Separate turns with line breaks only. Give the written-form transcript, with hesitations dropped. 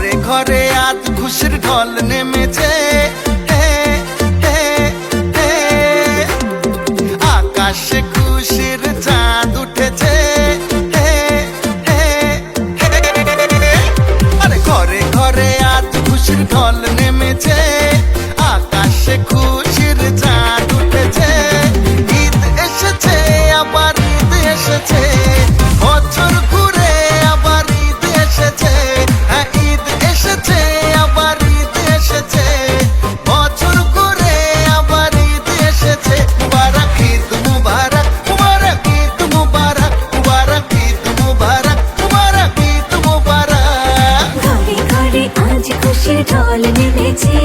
ঘরে ঘরে আজ খুশির ঢল নেমেছে, আকাশে খুশির চাঁদ উঠেছে। আরে ঘরে ঘরে আজ খুশির ঢল নেমেছে, আকাশে খুশির চাঁদ উঠেছে। ঈদ এসেছে, আবার ঈদ এসেছে, বছর ঘুরে আবার ঈদ এসেছে। হ্যাঁ, ঈদ এসেছে, আবার ঈদ এসেছে, বছর ঘুরে আবার ঈদ এসেছে। মুবারক ঈদ মুবারক, মুবারক ঈদ মুবারক, মুবারক ঈদ মুবারক, মুবারক ঈদ মুবারক।
ঘরে ঘরে আজ খুশির ঢল নেমেছে।